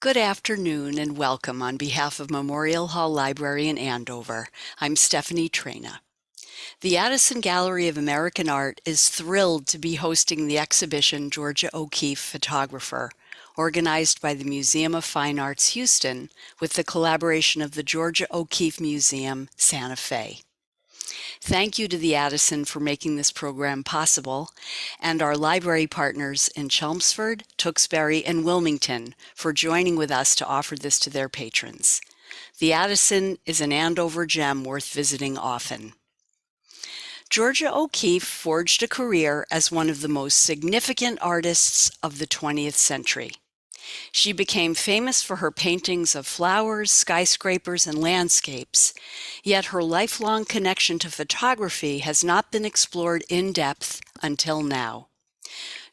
Good afternoon and welcome on behalf of Memorial Hall Library in Andover. I'm Stephanie Traina. The Addison Gallery of American Art is thrilled to be hosting the exhibition Georgia O'Keeffe Photographer, organized by the Museum of Fine Arts Houston with the collaboration of the Georgia O'Keeffe Museum, Santa Fe. Thank you to the Addison for making this program possible, and our library partners in Chelmsford, Tewksbury, and Wilmington for joining with us to offer this to their patrons. The Addison is an Andover gem worth visiting often. Georgia O'Keeffe forged a career as one of the most significant artists of the 20th century. She became famous for her paintings of flowers, skyscrapers, and landscapes, yet her lifelong connection to photography has not been explored in depth until now.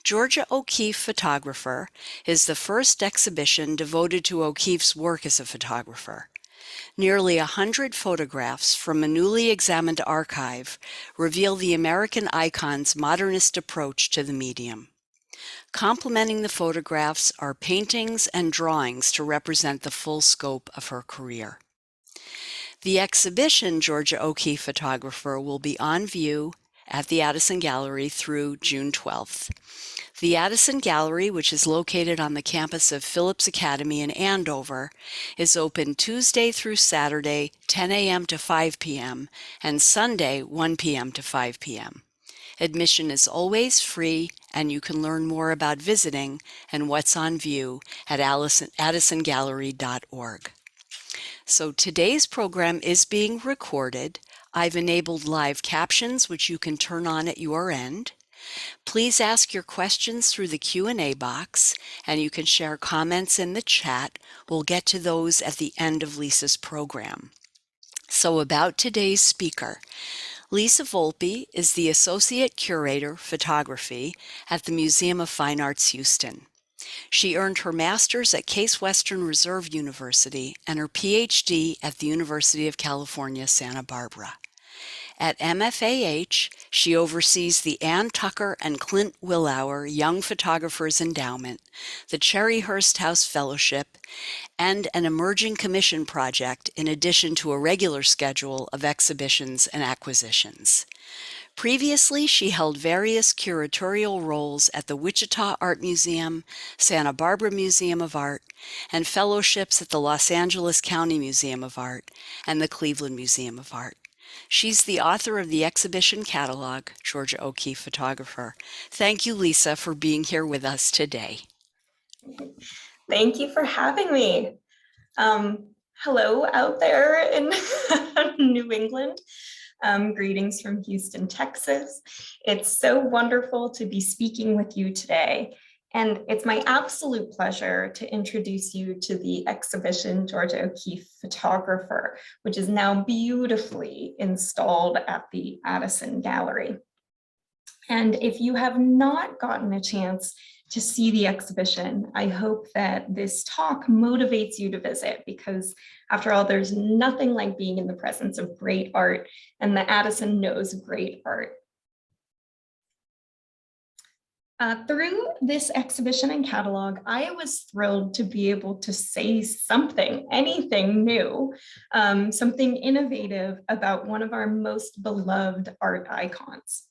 Georgia O'Keeffe Photographer is the first exhibition devoted to O'Keeffe's work as a photographer. Nearly 100 photographs from a newly examined archive reveal the American icon's modernist approach to the medium. Complementing the photographs are paintings and drawings to represent the full scope of her career. The exhibition Georgia O'Keeffe Photographer will be on view at the Addison Gallery through June 12th. The Addison Gallery, which is located on the campus of Phillips Academy in Andover, is open Tuesday through Saturday, 10 a.m. to 5 p.m., and Sunday, 1 p.m. to 5 p.m. Admission is always free, and you can learn more about visiting and what's on view at addisongallery.org. So today's program is being recorded. I've enabled live captions, which you can turn on at your end. Please ask your questions through the Q&A box, and you can share comments in the chat. We'll get to those at the end of Lisa's program. So about today's speaker. Lisa Volpe is the Associate Curator of Photography at the Museum of Fine Arts Houston. She earned her master's at Case Western Reserve University and her PhD at the University of California, Santa Barbara. At MFAH, she oversees the Ann Tucker and Clint Willauer Young Photographers Endowment, the Cherryhurst House Fellowship, and an emerging commission project in addition to a regular schedule of exhibitions and acquisitions. Previously, she held various curatorial roles at the Wichita Art Museum, Santa Barbara Museum of Art, and fellowships at the Los Angeles County Museum of Art and the Cleveland Museum of Art. She's the author of the exhibition catalog, Georgia O'Keeffe Photographer. Thank you, Lisa, for being here with us today. Thank you for having me. Hello out there in New England. Greetings from Houston, Texas. It's so wonderful to be speaking with you today. And it's my absolute pleasure to introduce you to the exhibition Georgia O'Keeffe Photographer, which is now beautifully installed at the Addison Gallery. And if you have not gotten a chance to see the exhibition, I hope that this talk motivates you to visit, because after all, there's nothing like being in the presence of great art, and the Addison knows great art. Through this exhibition and catalog, I was thrilled to be able to say something, anything new, something innovative about one of our most beloved art icons.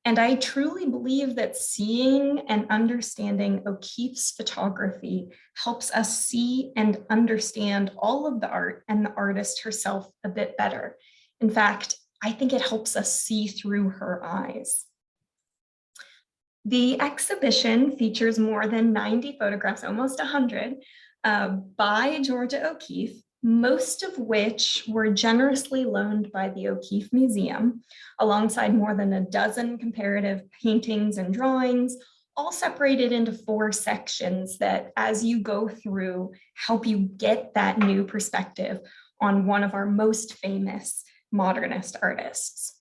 And I truly believe that seeing and understanding O'Keeffe's photography helps us see and understand all of the art and the artist herself a bit better. In fact, I think it helps us see through her eyes. The exhibition features more than 90 photographs, almost 100, by Georgia O'Keeffe, most of which were generously loaned by the O'Keeffe Museum, alongside more than a dozen comparative paintings and drawings, all separated into 4 sections that, as you go through, help you get that new perspective on one of our most famous modernist artists.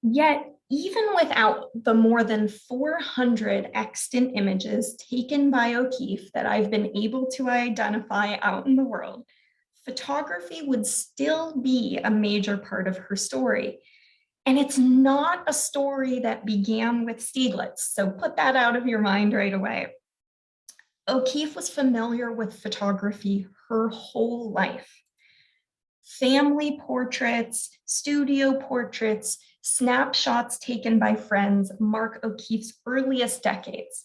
Yet, even without the more than 400 extant images taken by O'Keeffe that I've been able to identify out in the world, photography would still be a major part of her story. And it's not a story that began with Steglitz, so put that out of your mind right away. OKeefe was familiar with photography her whole life. Family portraits, studio portraits, snapshots taken by friends mark OKeefe's earliest decades.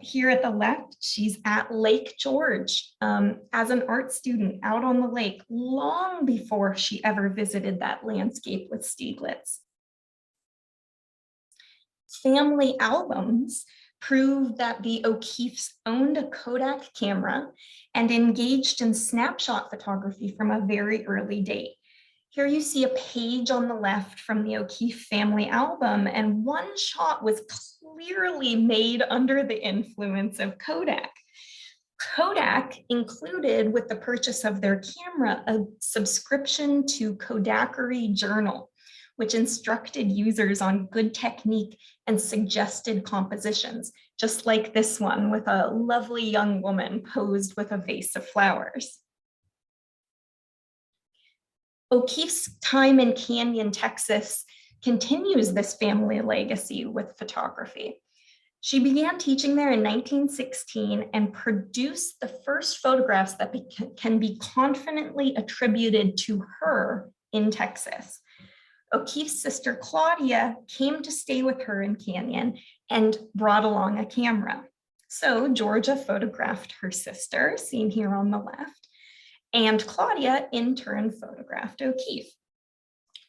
Here at the left, she's at Lake George as an art student out on the lake long before she ever visited that landscape with Steglitz. Family albums prove that the O'Keeffes owned a Kodak camera and engaged in snapshot photography from a very early date. Here you see a page on the left from the O'Keeffe family album, and one shot was clearly made under the influence of Kodak. Kodak included with the purchase of their camera a subscription to Kodakery Journal, which instructed users on good technique and suggested compositions, just like this one with a lovely young woman posed with a vase of flowers. O'Keeffe's time in Canyon, Texas continues this family legacy with photography. She began teaching there in 1916 and produced the first photographs that can be confidently attributed to her in Texas. O'Keeffe's sister Claudia came to stay with her in Canyon and brought along a camera. So Georgia photographed her sister, seen here on the left, and Claudia in turn photographed O'Keeffe.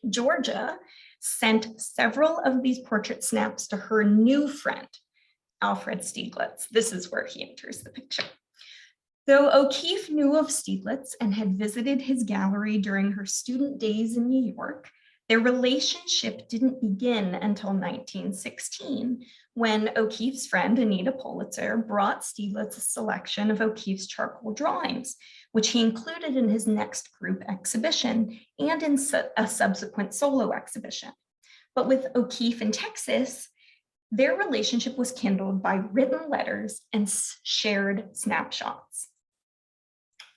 Georgia sent several of these portrait snaps to her new friend, Alfred Steglitz. This is where he enters the picture. Though O'Keeffe knew of Steglitz and had visited his gallery during her student days in New York, their relationship didn't begin until 1916, when O'Keeffe's friend Anita Pulitzer brought Steglitz a selection of O'Keeffe's charcoal drawings, which he included in his next group exhibition and in a subsequent solo exhibition. But with O'Keeffe in Texas, their relationship was kindled by written letters and shared snapshots.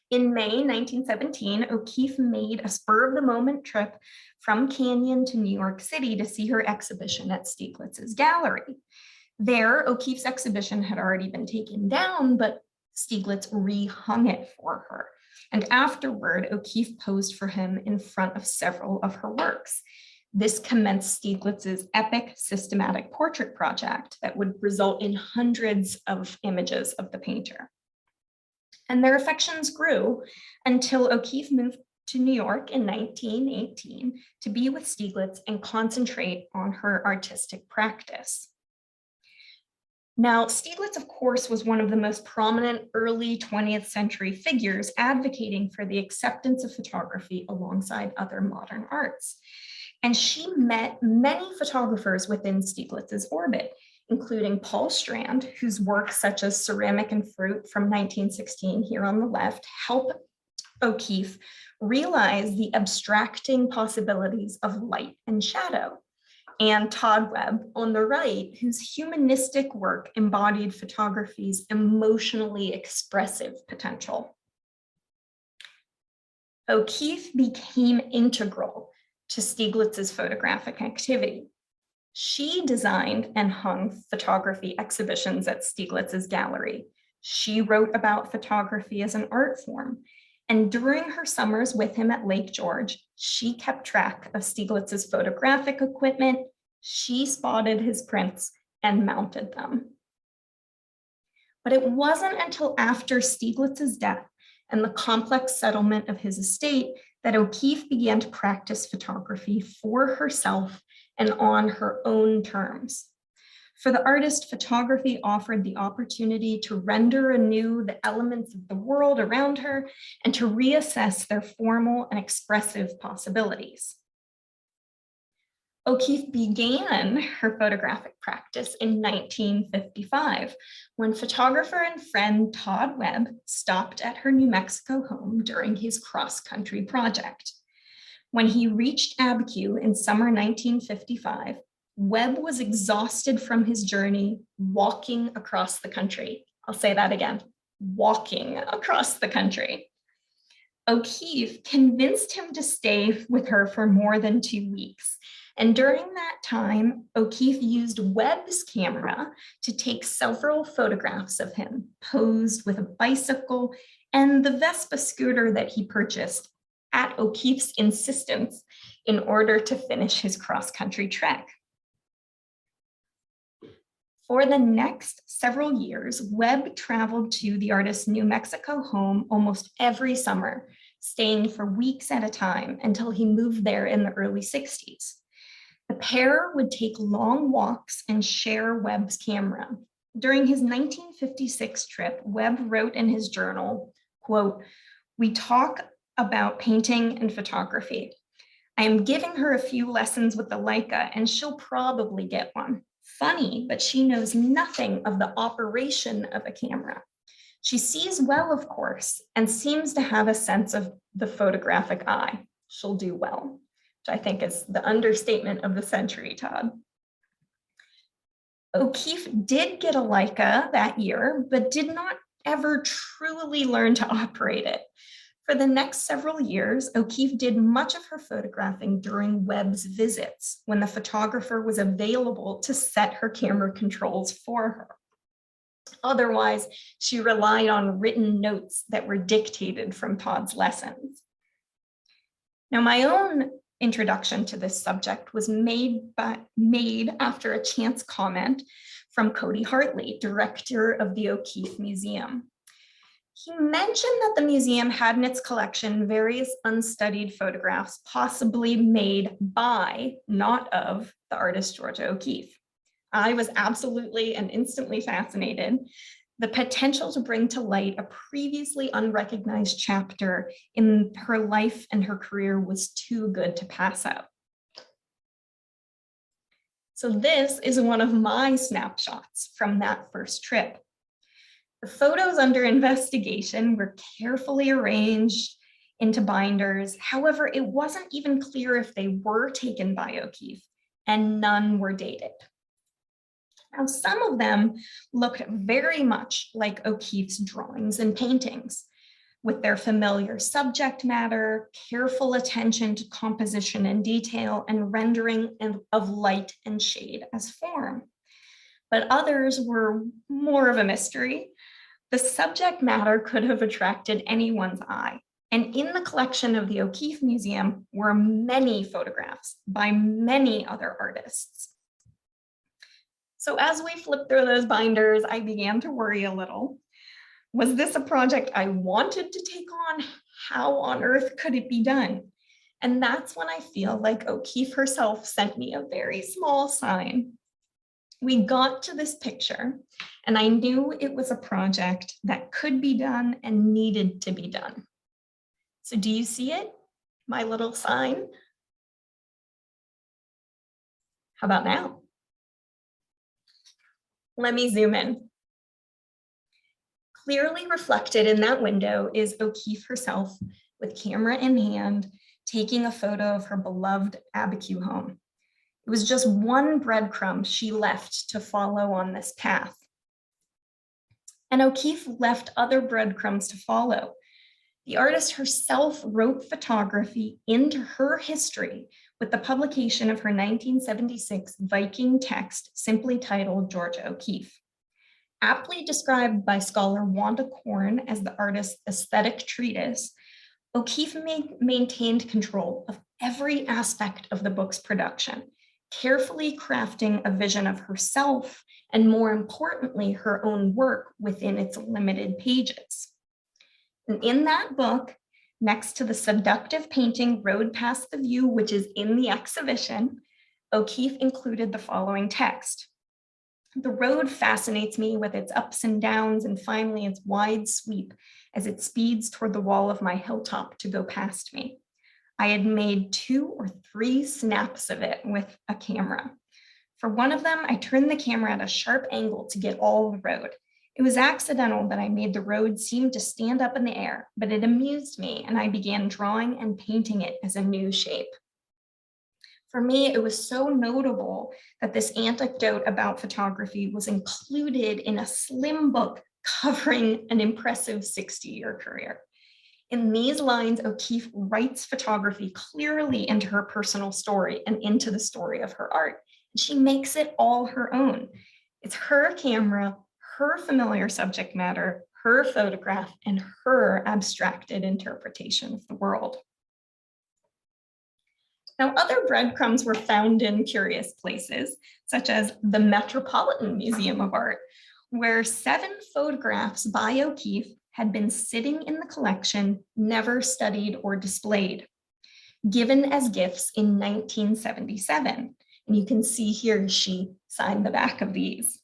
In May 1917, O'Keeffe made a spur-of-the-moment trip from Canyon to New York City to see her exhibition at Steglitz's gallery. There, O'Keeffe's exhibition had already been taken down, but Steglitz rehung it for her. And afterward, O'Keeffe posed for him in front of several of her works. This commenced Steglitz's epic systematic portrait project that would result in hundreds of images of the painter. And their affections grew until O'Keeffe moved to New York in 1918 to be with Steglitz and concentrate on her artistic practice. Now, Steglitz, of course, was one of the most prominent early 20th century figures advocating for the acceptance of photography alongside other modern arts. And she met many photographers within Steglitz's orbit, including Paul Strand, whose work such as Ceramic and Fruit from 1916 here on the left helped O'Keeffe realize the abstracting possibilities of light and shadow. And Todd Webb on the right, whose humanistic work embodied photography's emotionally expressive potential. O'Keeffe became integral to Steglitz's photographic activity. She designed and hung photography exhibitions at Steglitz's gallery. She wrote about photography as an art form. And during her summers with him at Lake George, she kept track of Steglitz's photographic equipment. She spotted his prints and mounted them. But it wasn't until after Steglitz's death and the complex settlement of his estate that O'Keeffe began to practice photography for herself and on her own terms. For the artist, photography offered the opportunity to render anew the elements of the world around her and to reassess their formal and expressive possibilities. O'Keeffe began her photographic practice in 1955 when photographer and friend Todd Webb stopped at her New Mexico home during his cross-country project. When he reached Abiquiu in summer 1955, Webb was exhausted from his journey walking across the country. I'll say that again, walking across the country. O'Keeffe convinced him to stay with her for more than 2 weeks. And during that time, O'Keefe used Webb's camera to take several photographs of him, posed with a bicycle and the Vespa scooter that he purchased at O'Keefe's insistence in order to finish his cross-country trek. For the next several years, Webb traveled to the artist's New Mexico home almost every summer, staying for weeks at a time until he moved there in the early 60s. The pair would take long walks and share Webb's camera. During his 1956 trip, Webb wrote in his journal, quote, "We talk about painting and photography. I am giving her a few lessons with the Leica and she'll probably get one. Funny, but she knows nothing of the operation of a camera. She sees well, of course, and seems to have a sense of the photographic eye. She'll do well," which I think is the understatement of the century, Todd. O'Keefe did get a Leica that year, but did not ever truly learn to operate it. For the next several years, O'Keefe did much of her photographing during Webb's visits, when the photographer was available to set her camera controls for her. Otherwise, she relied on written notes that were dictated from Todd's lessons. Now, my own introduction to this subject was made after a chance comment from Cody Hartley, director of the O'Keefe Museum. He mentioned that the museum had in its collection various unstudied photographs, possibly made by, not of, the artist Georgia O'Keeffe. I was absolutely and instantly fascinated. The potential to bring to light a previously unrecognized chapter in her life and her career was too good to pass up. So this is one of my snapshots from that first trip. The photos under investigation were carefully arranged into binders. However, it wasn't even clear if they were taken by O'Keeffe, and none were dated. Now, some of them looked very much like O'Keeffe's drawings and paintings, with their familiar subject matter, careful attention to composition and detail, and rendering of light and shade as form. But others were more of a mystery. The subject matter could have attracted anyone's eye. And in the collection of the O'Keeffe Museum were many photographs by many other artists. So as we flipped through those binders, I began to worry a little. Was this a project I wanted to take on? How on earth could it be done? And that's when I feel like O'Keeffe herself sent me a very small sign. We got to this picture, and I knew it was a project that could be done and needed to be done. So do you see it? My little sign? How about now? Let me zoom in. Clearly reflected in that window is O'Keeffe herself with camera in hand, taking a photo of her beloved Abiquiu home. It was just one breadcrumb she left to follow on this path. And O'Keeffe left other breadcrumbs to follow. The artist herself wrote photography into her history with the publication of her 1976 Viking Text, simply titled Georgia O'Keeffe. Aptly described by scholar Wanda Korn as the artist's aesthetic treatise, O'Keeffe maintained control of every aspect of the book's production, carefully crafting a vision of herself and, more importantly, her own work within its limited pages. And in that book, next to the seductive painting Road Past the View, which is in the exhibition, O'Keeffe included the following text. "The road fascinates me with its ups and downs and finally its wide sweep as it speeds toward the wall of my hilltop to go past me. I had made 2 or 3 snaps of it with a camera. For one of them, I turned the camera at a sharp angle to get all the road. It was accidental that I made the road seem to stand up in the air, but it amused me and I began drawing and painting it as a new shape." For me, it was so notable that this anecdote about photography was included in a slim book covering an impressive 60-year career. In these lines, O'Keeffe writes photography clearly into her personal story and into the story of her art. She makes it all her own. It's her camera, her familiar subject matter, her photograph, and her abstracted interpretation of the world. Now, other breadcrumbs were found in curious places, such as the Metropolitan Museum of Art, where 7 photographs by O'Keeffe had been sitting in the collection, never studied or displayed, given as gifts in 1977. And you can see here she signed the back of these.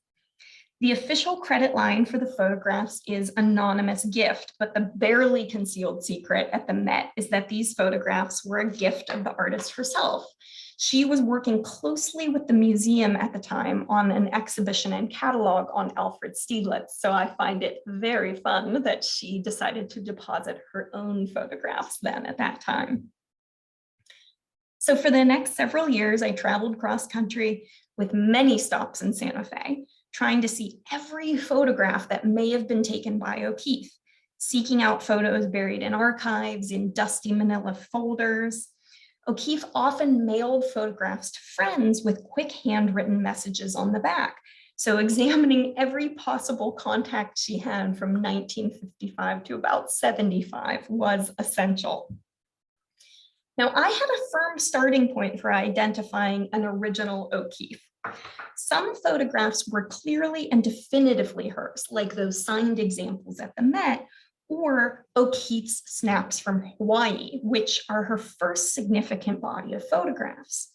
The official credit line for the photographs is anonymous gift, but the barely concealed secret at the Met is that these photographs were a gift of the artist herself. She was working closely with the museum at the time on an exhibition and catalog on Alfred Steglitz, so I find it very fun that she decided to deposit her own photographs then at that time. So for the next several years, I traveled cross country with many stops in Santa Fe, trying to see every photograph that may have been taken by O'Keeffe, seeking out photos buried in archives, in dusty manila folders. O'Keeffe often mailed photographs to friends with quick handwritten messages on the back. So examining every possible contact she had from 1955 to about 75 was essential. Now, I had a firm starting point for identifying an original O'Keeffe. Some photographs were clearly and definitively hers, like those signed examples at the Met, or O'Keeffe's snaps from Hawaii, which are her first significant body of photographs.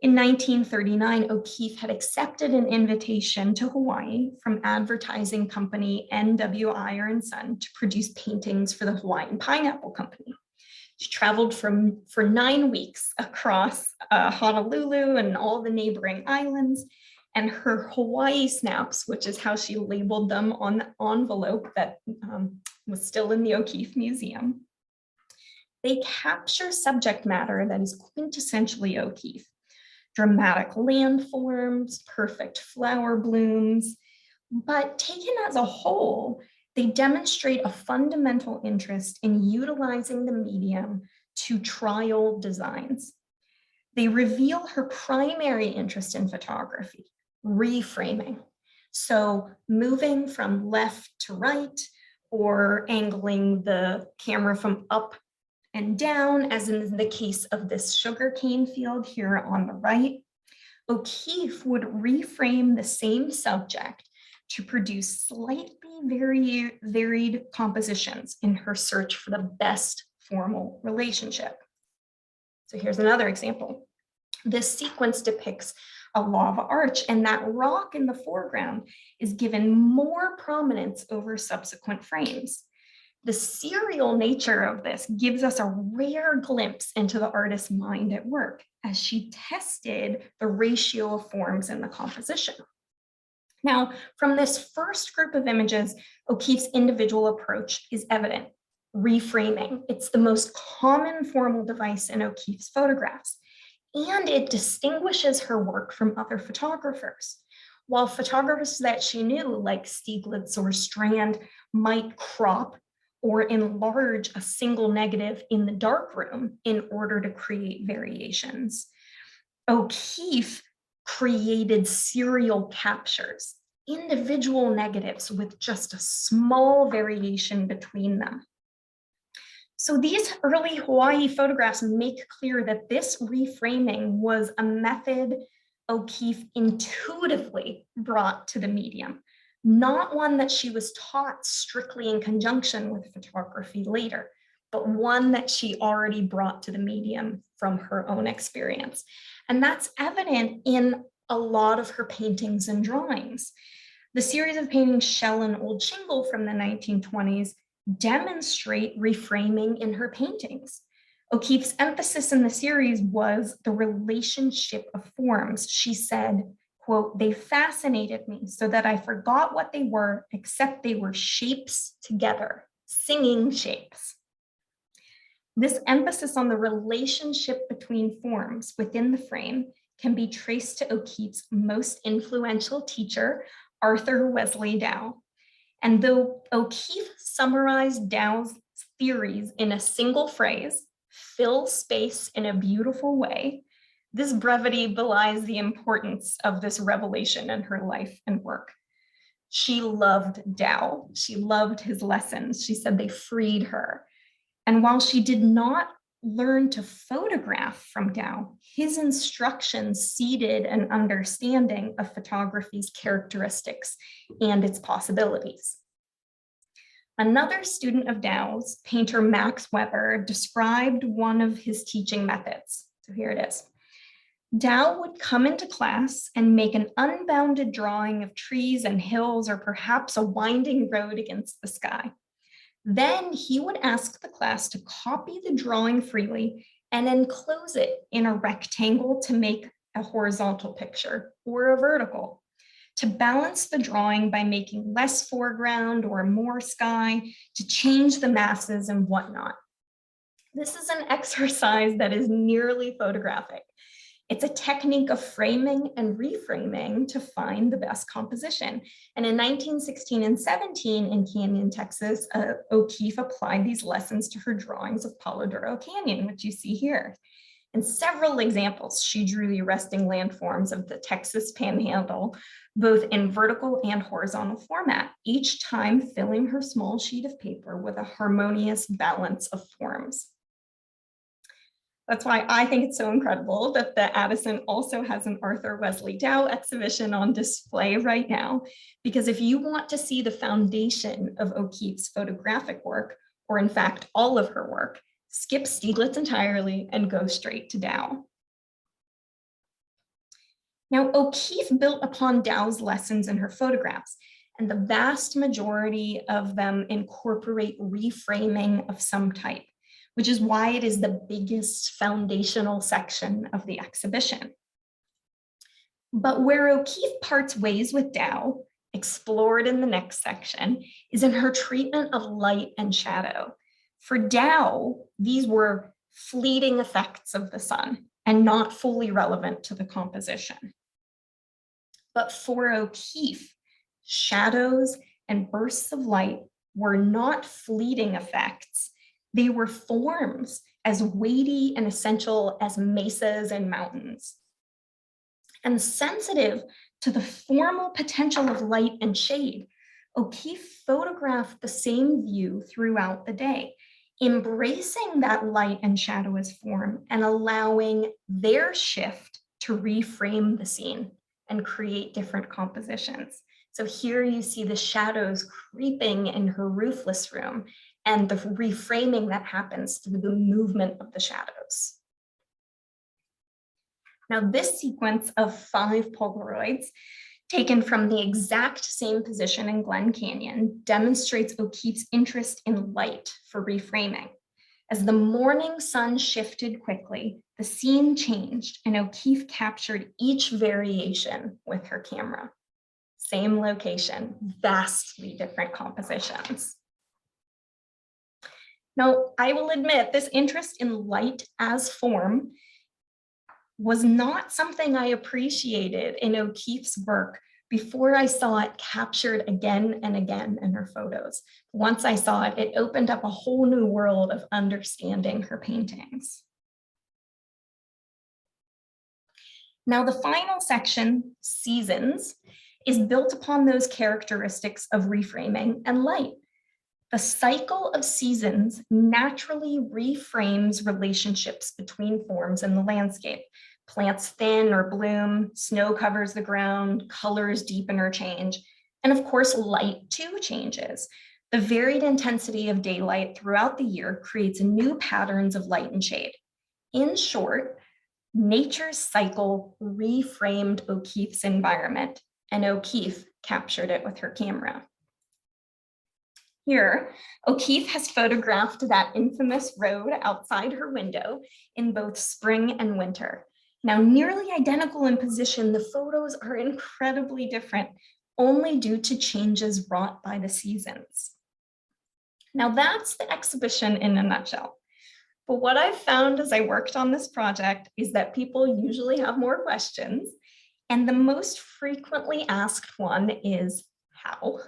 In 1939, O'Keeffe had accepted an invitation to Hawaii from advertising company N.W. Iyer & Son to produce paintings for the Hawaiian Pineapple Company. She traveled for 9 weeks across Honolulu and all the neighboring islands, and her Hawaii snaps, which is how she labeled them on the envelope that was still in the O'Keeffe Museum, they capture subject matter that is quintessentially O'Keeffe. Dramatic landforms, perfect flower blooms, but taken as a whole, they demonstrate a fundamental interest in utilizing the medium to trial designs. They reveal her primary interest in photography, reframing. So moving from left to right or angling the camera from up and down, as in the case of this sugarcane field here on the right, O'Keeffe would reframe the same subject to produce slightly varied compositions in her search for the best formal relationship. So here's another example. This sequence depicts a lava arch, and that rock in the foreground is given more prominence over subsequent frames. The serial nature of this gives us a rare glimpse into the artist's mind at work as she tested the ratio of forms in the composition. Now, from this first group of images, O'Keeffe's individual approach is evident. Reframing, it's the most common formal device in O'Keeffe's photographs, and it distinguishes her work from other photographers. While photographers that she knew, like Steglitz or Strand, might crop or enlarge a single negative in the darkroom in order to create variations, O'Keeffe created serial captures, individual negatives with just a small variation between them. So these early Hawaii photographs make clear that this reframing was a method O'Keeffe intuitively brought to the medium, not one that she was taught strictly in conjunction with photography later, but one that she already brought to the medium from her own experience. And that's evident in a lot of her paintings and drawings. The series of paintings Shell and Old Shingle from the 1920s demonstrate reframing in her paintings. O'Keeffe's emphasis in the series was the relationship of forms. She said, quote, "They fascinated me so that I forgot what they were, except they were shapes together, singing shapes." This emphasis on the relationship between forms within the frame can be traced to O'Keeffe's most influential teacher, Arthur Wesley Dow. And though O'Keeffe summarized Dow's theories in a single phrase, fill space in a beautiful way, this brevity belies the importance of this revelation in her life and work. She loved Tao. She loved his lessons. She said they freed her. And while she did not learn to photograph from Tao, his instructions seeded an understanding of photography's characteristics and its possibilities. Another student of Tao's, painter Max Weber, described one of his teaching methods. So here it is. Tao would come into class and make an unbounded drawing of trees and hills, or perhaps a winding road against the sky. Then he would ask the class to copy the drawing freely and enclose it in a rectangle to make a horizontal picture or a vertical, to balance the drawing by making less foreground or more sky, to change the masses and whatnot. This is an exercise that is nearly photographic. It's a technique of framing and reframing to find the best composition. And in 1916 and 17 in Canyon, Texas, OKeefe applied these lessons to her drawings of Palo Duro Canyon, which you see here. In several examples, she drew the arresting landforms of the Texas Panhandle, both in vertical and horizontal format, each time filling her small sheet of paper with a harmonious balance of forms. That's why I think it's so incredible that the Addison also has an Arthur Wesley Dow exhibition on display right now, because if you want to see the foundation of OKeefe's photographic work, or in fact, all of her work, skip Steglitz entirely and go straight to Dow. Now, OKeefe built upon Dow's lessons in her photographs, and the vast majority of them incorporate reframing of some type, which is why it is the biggest foundational section of the exhibition. But where OKeefe parts ways with Dow, explored in the next section, is in her treatment of light and shadow. For Dow, these were fleeting effects of the sun and not fully relevant to the composition. But for OKeefe, shadows and bursts of light were not fleeting effects. They were forms as weighty and essential as mesas and mountains. And sensitive to the formal potential of light and shade, OKeefe photographed the same view throughout the day, embracing that light and shadow as form and allowing their shift to reframe the scene and create different compositions. So here you see the shadows creeping in her roofless room and the reframing that happens through the movement of the shadows. Now, this sequence of 5 Polaroids, taken from the exact same position in Glen Canyon, demonstrates OKeefe's interest in light for reframing. As the morning sun shifted quickly, the scene changed, and OKeefe captured each variation with her camera. Same location, vastly different compositions. Now, I will admit this interest in light as form was not something I appreciated in OKeefe's work before I saw it captured again and again in her photos. Once I saw it, it opened up a whole new world of understanding her paintings. Now, the final section, Seasons, is built upon those characteristics of reframing and light. The cycle of seasons naturally reframes relationships between forms in the landscape. Plants thin or bloom, snow covers the ground, colors deepen or change, and of course, light too changes. The varied intensity of daylight throughout the year creates new patterns of light and shade. In short, nature's cycle reframed OKeefe's environment, and OKeefe captured it with her camera. Here, OKeefe has photographed that infamous road outside her window in both spring and winter. Now, nearly identical in position, the photos are incredibly different, only due to changes wrought by the seasons. Now, that's the exhibition in a nutshell. But what I've found as I worked on this project is that people usually have more questions, and the most frequently asked one is how?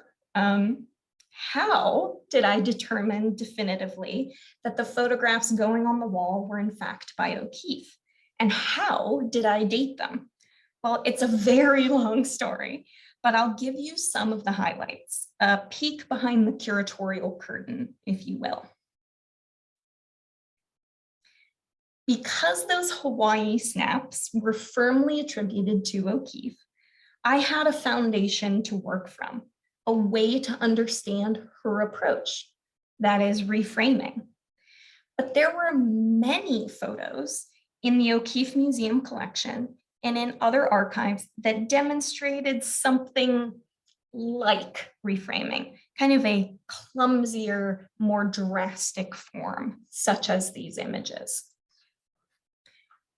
How did I determine definitively that the photographs going on the wall were in fact by O'Keeffe? And how did I date them? Well, it's a very long story, but I'll give you some of the highlights, a peek behind the curatorial curtain, if you will. Because those Hawaii snaps were firmly attributed to O'Keeffe, I had a foundation to work from, a way to understand her approach, that is reframing. But there were many photos in the O'Keeffe Museum collection and in other archives that demonstrated something like reframing, kind of a clumsier, more drastic form, such as these images.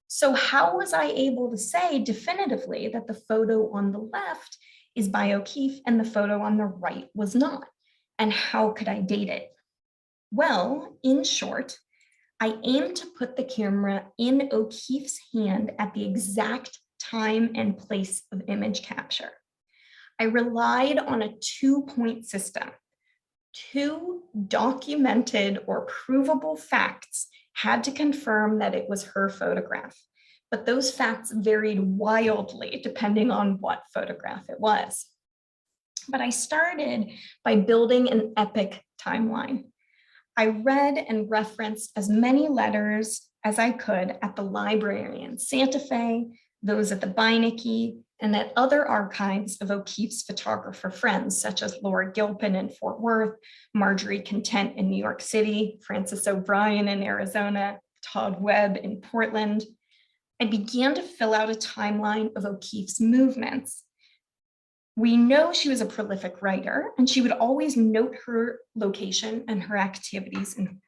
So how was I able to say definitively that the photo on the left is by O'Keeffe and the photo on the right was not? And how could I date it? Well, in short, I aimed to put the camera in O'Keeffe's hand at the exact time and place of image capture. I relied on a two-point system. Two documented or provable facts had to confirm that it was her photograph, but those facts varied wildly depending on what photograph it was. But I started by building an epic timeline. I read and referenced as many letters as I could at the library in Santa Fe, those at the Beinecke, and at other archives of O'Keeffe's photographer friends, such as Laura Gilpin in Fort Worth, Marjorie Content in New York City, Francis O'Brien in Arizona, Todd Webb in Portland. I began to fill out a timeline of O'Keeffe's movements. We know she was a prolific writer, and she would always note her location and her activities in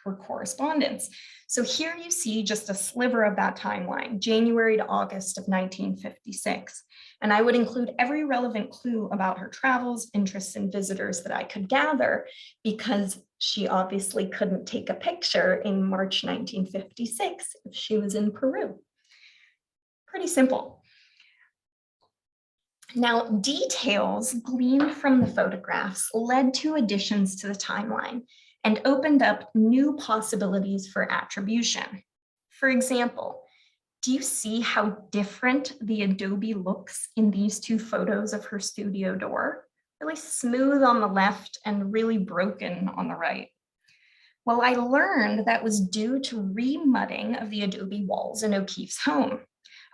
her correspondence. So here you see just a sliver of that timeline, January to August of 1956. And I would include every relevant clue about her travels, interests, and visitors that I could gather, because she obviously couldn't take a picture in March 1956 if she was in Peru. Pretty simple. Now, details gleaned from the photographs led to additions to the timeline and opened up new possibilities for attribution. For example, do you see how different the adobe looks in these two photos of her studio door? Really smooth on the left and really broken on the right. Well, I learned that was due to remudding of the adobe walls in O'Keeffe's home.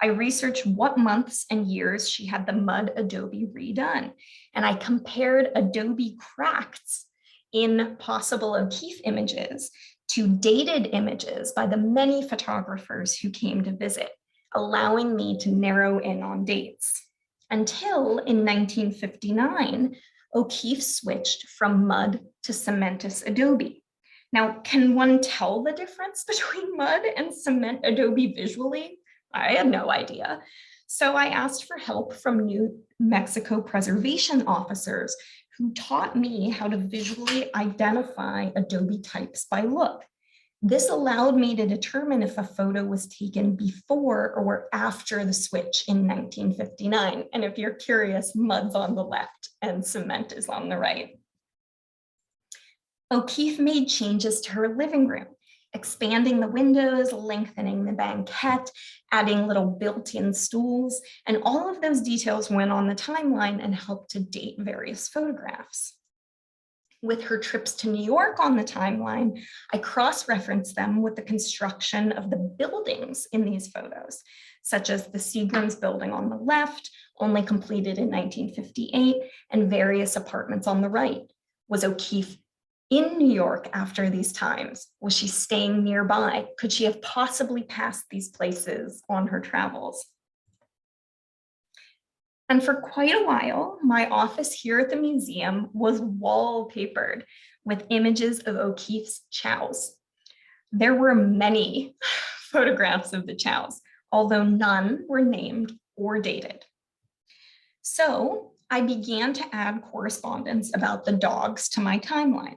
I researched what months and years she had the mud adobe redone, and I compared adobe cracks in possible O'Keeffe images to dated images by the many photographers who came to visit, allowing me to narrow in on dates. Until in 1959, O'Keeffe switched from mud to cementous adobe. Now, can one tell the difference between mud and cement adobe visually? I had no idea. So I asked for help from New Mexico preservation officers who taught me how to visually identify adobe types by look. This allowed me to determine if a photo was taken before or after the switch in 1959. And if you're curious, mud's on the left and cement is on the right. O'Keeffe made changes to her living room, expanding the windows, lengthening the banquette, adding little built-in stools, and all of those details went on the timeline and helped to date various photographs. With her trips to New York on the timeline, I cross-referenced them with the construction of the buildings in these photos, such as the Seagram's building on the left, only completed in 1958, and various apartments on the right. Was O'Keeffe in New York after these times? Was she staying nearby? Could she have possibly passed these places on her travels? And for quite a while, my office here at the museum was wallpapered with images of O'Keeffe's chows. There were many photographs of the chows, although none were named or dated. So I began to add correspondence about the dogs to my timeline.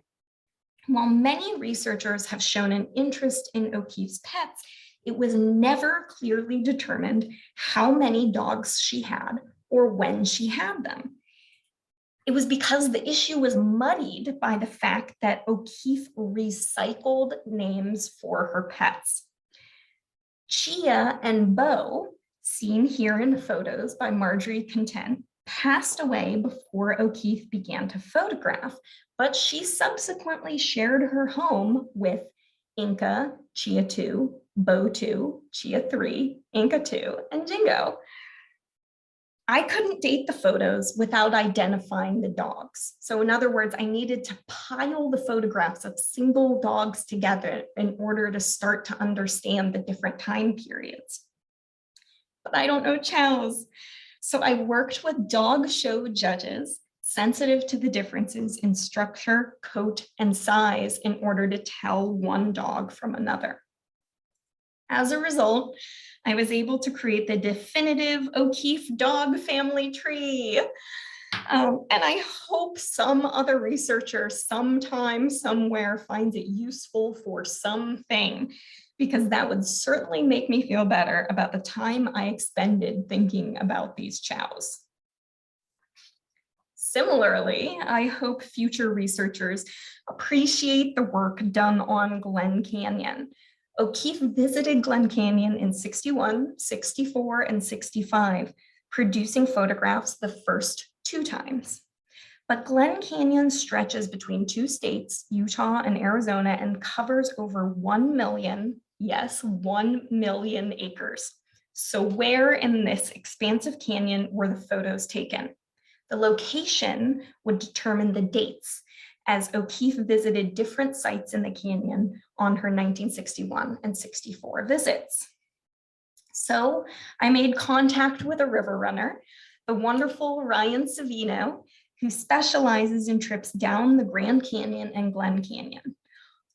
While many researchers have shown an interest in O'Keeffe's pets, it was never clearly determined how many dogs she had or when she had them. It was because the issue was muddied by the fact that OKeefe recycled names for her pets. Chia and Bo, seen here in the photos by Marjorie Content, passed away before OKeefe began to photograph, but she subsequently shared her home with Inca, Chia 2, Bo 2, Chia 3, Inca 2, and Jingo. I couldn't date the photos without identifying the dogs. So in other words, I needed to pile the photographs of single dogs together in order to start to understand the different time periods. But I don't know chows. So I worked with dog show judges sensitive to the differences in structure, coat, and size in order to tell one dog from another. As a result, I was able to create the definitive OKeefe dog family tree. And I hope some other researcher sometime, somewhere finds it useful for something, because that would certainly make me feel better about the time I expended thinking about these chows. Similarly, I hope future researchers appreciate the work done on Glen Canyon. OKeefe visited Glen Canyon in 61, 64, and 65, producing photographs the first 2 times. But Glen Canyon stretches between 2 states, Utah and Arizona, and covers over 1 million, yes, 1 million acres. So where in this expansive canyon were the photos taken? The location would determine the dates, as OKeefe visited different sites in the canyon on her 1961 and 64 visits. So I made contact with a river runner, the wonderful Ryan Savino, who specializes in trips down the Grand Canyon and Glen Canyon.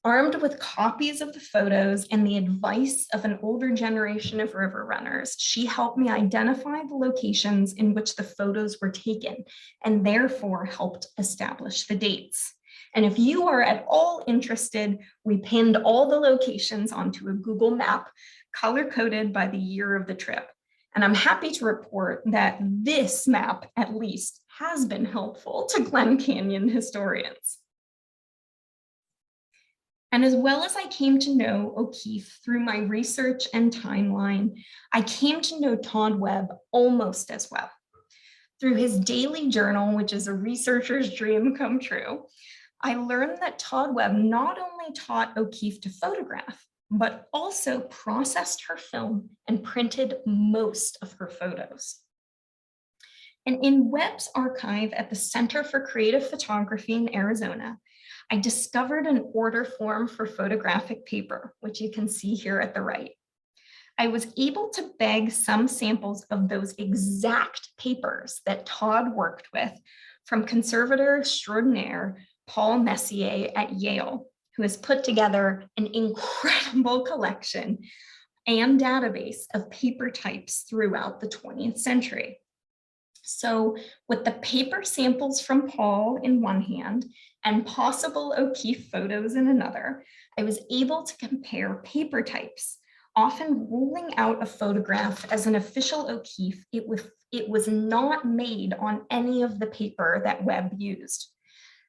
Armed with copies of the photos and the advice of an older generation of river runners, she helped me identify the locations in which the photos were taken and therefore helped establish the dates. And if you are at all interested, we pinned all the locations onto a Google map, color-coded by the year of the trip. And I'm happy to report that this map, at least, has been helpful to Glen Canyon historians. And as well as I came to know OKeefe through my research and timeline, I came to know Todd Webb almost as well. Through his daily journal, which is a researcher's dream come true, I learned that Todd Webb not only taught OKeefe to photograph, but also processed her film and printed most of her photos. And in Webb's archive at the Center for Creative Photography in Arizona, I discovered an order form for photographic paper, which you can see here at the right. I was able to beg some samples of those exact papers that Todd worked with from conservator extraordinaire Paul Messier at Yale, who has put together an incredible collection and database of paper types throughout the 20th century. So with the paper samples from Paul in one hand and possible OKeefe photos in another, I was able to compare paper types, often ruling out a photograph as an official OKeefe. It was not made on any of the paper that Webb used.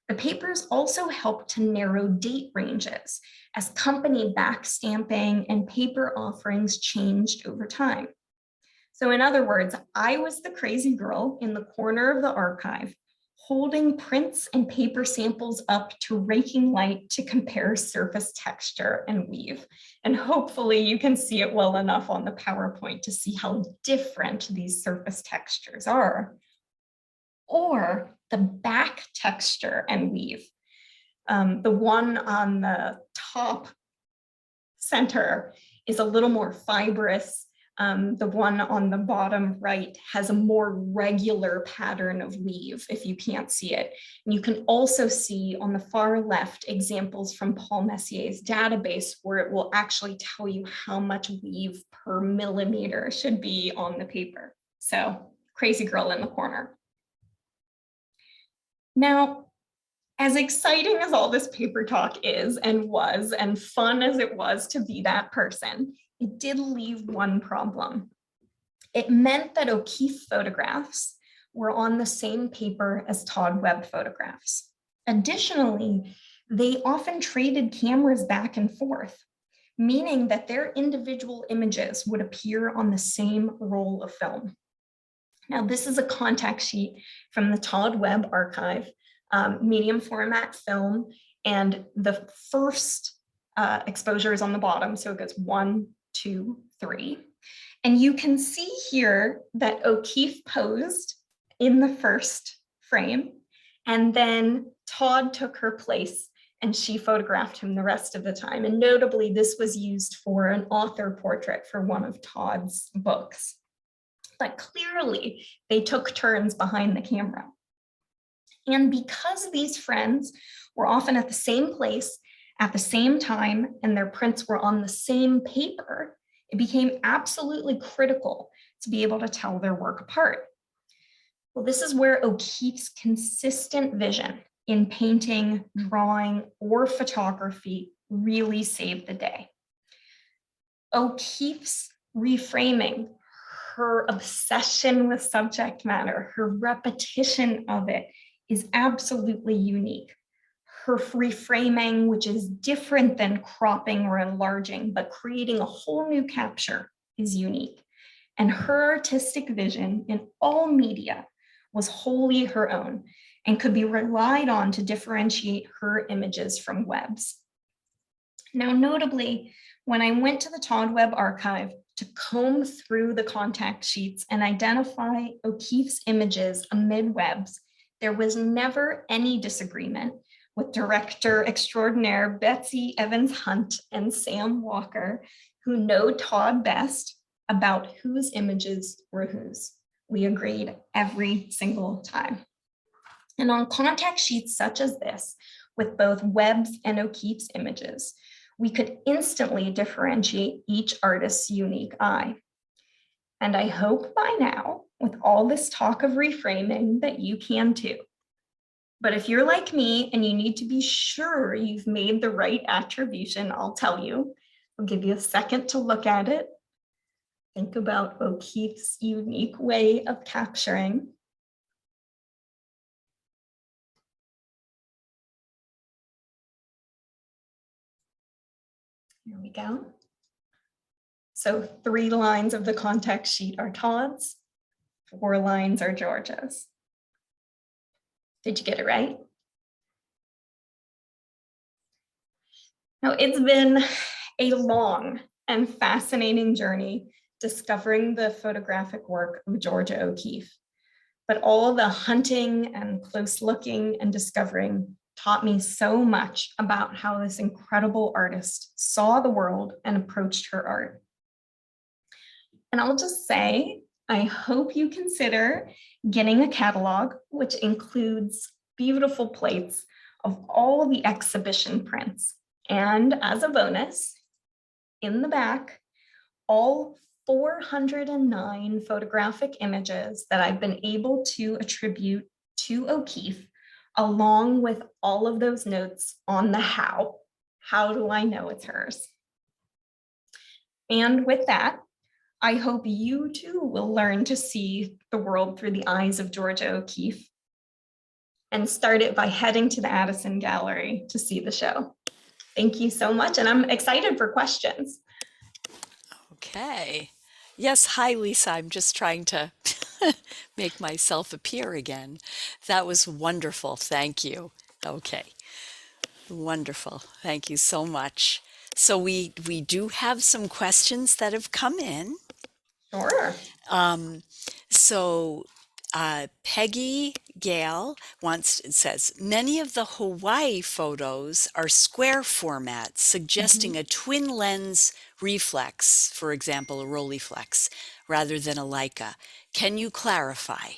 The papers also helped to narrow date ranges as company backstamping and paper offerings changed over time. So in other words, I was the crazy girl in the corner of the archive, holding prints and paper samples up to raking light to compare surface texture and weave. And hopefully you can see it well enough on the PowerPoint to see how different these surface textures are. Or the back texture and weave. The one on the top center is a little more fibrous. The one on the bottom right has a more regular pattern of weave, if you can't see it. And you can also see on the far left examples from Paul Messier's database where it will actually tell you how much weave per millimeter should be on the paper. So crazy girl in the corner. Now, as exciting as all this paper talk is and was, and fun as it was to be that person, it did leave one problem. It meant that OKeefe photographs were on the same paper as Todd Webb photographs. Additionally, they often traded cameras back and forth, meaning that their individual images would appear on the same roll of film. Now, this is a contact sheet from the Todd Webb archive, medium format film, and the first exposure is on the bottom, so it goes 1, 2, 3. And you can see here that OKeefe posed in the first frame, and then Todd took her place and she photographed him the rest of the time. And notably, this was used for an author portrait for one of Todd's books. But clearly, they took turns behind the camera. And because these friends were often at the same place at the same time, and their prints were on the same paper, it became absolutely critical to be able to tell their work apart. Well, this is where OKeefe's consistent vision in painting, drawing, or photography really saved the day. OKeefe's reframing, her obsession with subject matter, her repetition of it is absolutely unique. Her reframing, which is different than cropping or enlarging, but creating a whole new capture, is unique. And her artistic vision in all media was wholly her own and could be relied on to differentiate her images from Webb's. Now, notably, when I went to the Todd Webb archive to comb through the contact sheets and identify OKeefe's images amid Webb's, there was never any disagreement with director extraordinaire Betsy Evans Hunt and Sam Walker, who know Todd best, about whose images were whose. We agreed every single time. And on contact sheets such as this, with both Webb's and OKeefe's images, we could instantly differentiate each artist's unique eye. And I hope by now, with all this talk of reframing, that you can too. But if you're like me and you need to be sure you've made the right attribution, I'll tell you. I'll give you a second to look at it. Think about OKeefe's unique way of capturing. Here we go. So 3 lines of the contact sheet are Todd's, 4 lines are Georgia's. Did you get it right? Now, it's been a long and fascinating journey discovering the photographic work of Georgia OKeefe. But all the hunting and close looking and discovering taught me so much about how this incredible artist saw the world and approached her art. And I'll just say, I hope you consider getting a catalog, which includes beautiful plates of all the exhibition prints. And as a bonus, in the back, all 409 photographic images that I've been able to attribute to OKeefe, along with all of those notes on the how. How do I know it's hers? And with that, I hope you too will learn to see the world through the eyes of Georgia OKeefe, and start it by heading to the Addison Gallery to see the show. Thank you so much, and I'm excited for questions. Okay. Yes, hi, Lisa. I'm just trying to make myself appear again. That was wonderful. Thank you. Okay. Wonderful. Thank you so much. So we do have some questions that have come in. Sure. Peggy Gale says, many of the Hawaii photos are square format, suggesting a twin lens reflex, for example, a Rolleiflex, rather than a Leica. Can you clarify?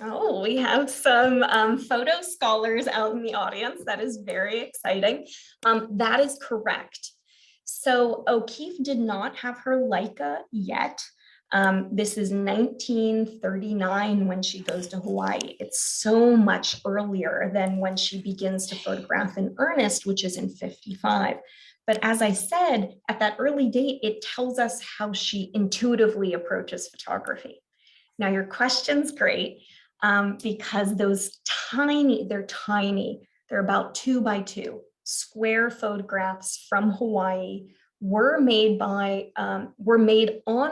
Oh, we have some photo scholars out in the audience. That is very exciting. That is correct. So OKeefe did not have her Leica yet. This is 1939 when she goes to Hawaii. It's so much earlier than when she begins to photograph in earnest, which is in 55. But as I said, at that early date, it tells us how she intuitively approaches photography. Now your question's great because those they're tiny. They're about 2 by 2 square photographs from Hawaii were made on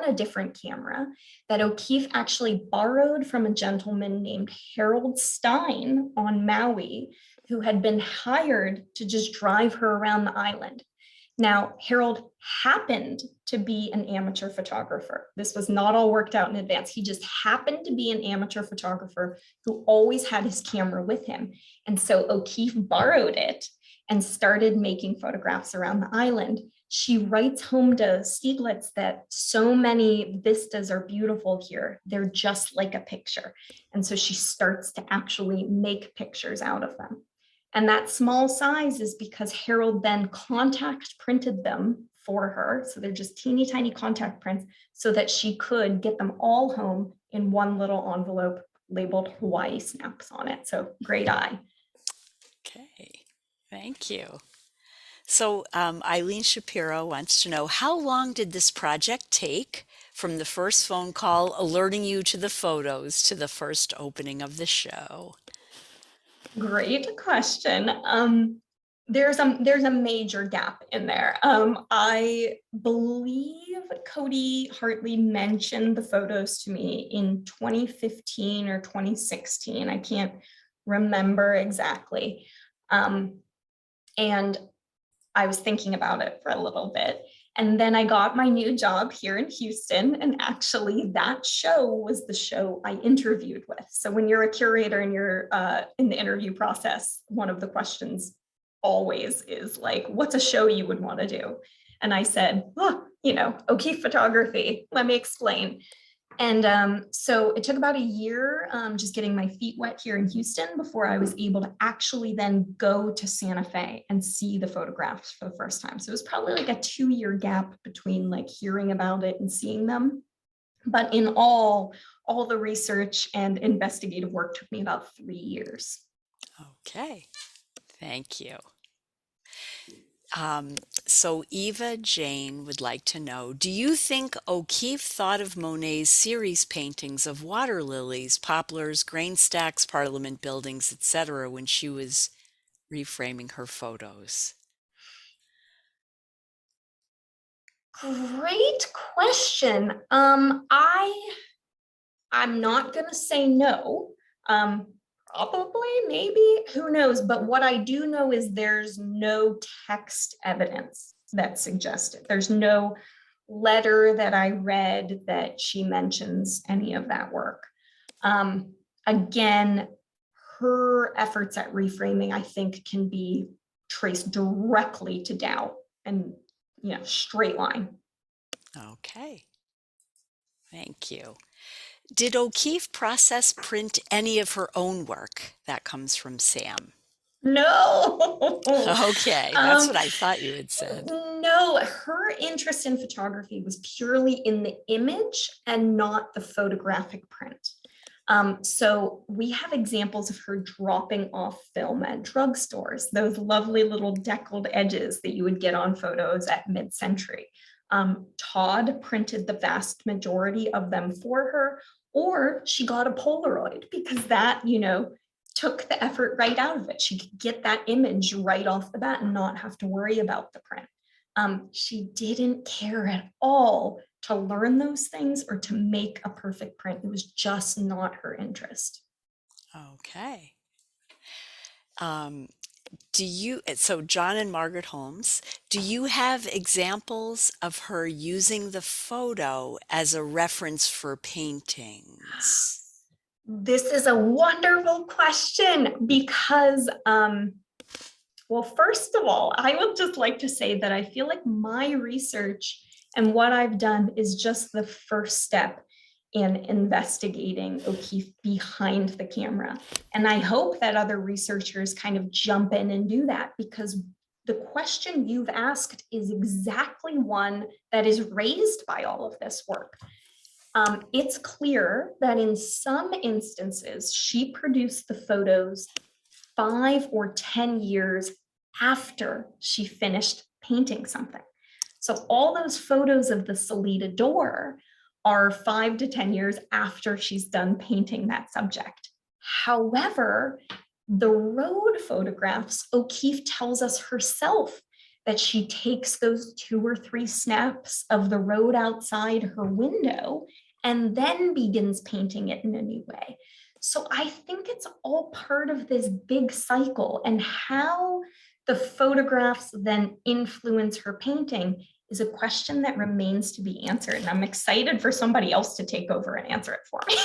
a different camera that OKeefe actually borrowed from a gentleman named Harold Stein on Maui, who had been hired to just drive her around the island. Now, Harold happened to be an amateur photographer. This was not all worked out in advance. He just happened to be an amateur photographer who always had his camera with him. And so OKeefe borrowed it and started making photographs around the island. She writes home to Steglitz that so many vistas are beautiful here. They're just like a picture. And so she starts to actually make pictures out of them. And that small size is because Harold then contact printed them for her. So they're just teeny tiny contact prints so that she could get them all home in one little envelope labeled Hawaii Snaps on it. So great eye. Okay, thank you. So Eileen Shapiro wants to know, how long did this project take from the first phone call alerting you to the photos to the first opening of the show? Great question. There's a major gap in there. I believe Cody Hartley mentioned the photos to me in 2015 or 2016. I can't remember exactly. And I was thinking about it for a little bit. And then I got my new job here in Houston. And actually that show was the show I interviewed with. So when you're a curator and you're in the interview process, one of the questions always is like, what's a show you would want to do? And I said, oh, OKeefe photography. Let me explain. And so it took about a year just getting my feet wet here in Houston before I was able to actually then go to Santa Fe and see the photographs for the first time. So it was probably like a 2-year gap between like hearing about it and seeing them. But in all the research and investigative work took me about 3 years. Okay, thank you. So Eva Jane would like to know, do you think OKeefe thought of Monet's series paintings of water lilies, poplars, grain stacks, parliament buildings, etc. when she was reframing her photos? Great question. I'm not going to say no. Probably, maybe, who knows? But what I do know is there's no text evidence that suggests it. There's no letter that I read that she mentions any of that work. Again, her efforts at reframing, I think, can be traced directly to Dow and, straight line. Okay, thank you. Did OKeefe process print any of her own work? That comes from Sam. No. Okay, that's what I thought you had said. No, her interest in photography was purely in the image and not the photographic print. So we have examples of her dropping off film at drugstores, those lovely little deckled edges that you would get on photos at mid-century. Todd printed the vast majority of them for her, or she got a Polaroid because that, took the effort right out of it. She could get that image right off the bat and not have to worry about the print. She didn't care at all to learn those things or to make a perfect print. It was just not her interest. Okay. So John and Margaret Holmes, do you have examples of her using the photo as a reference for paintings? This is a wonderful question because, well, first of all, I would just like to say that I feel like my research and what I've done is just the first step in investigating OKeefe behind the camera. And I hope that other researchers kind of jump in and do that, because the question you've asked is exactly one that is raised by all of this work. It's clear that in some instances, she produced the photos 5 or 10 years after she finished painting something. So all those photos of the Salida door are 5 to 10 years after she's done painting that subject. However, the road photographs, OKeefe tells us herself that she takes those 2 or 3 snaps of the road outside her window and then begins painting it in a new way. So I think it's all part of this big cycle, and how the photographs then influence her painting is a question that remains to be answered. And I'm excited for somebody else to take over and answer it for me.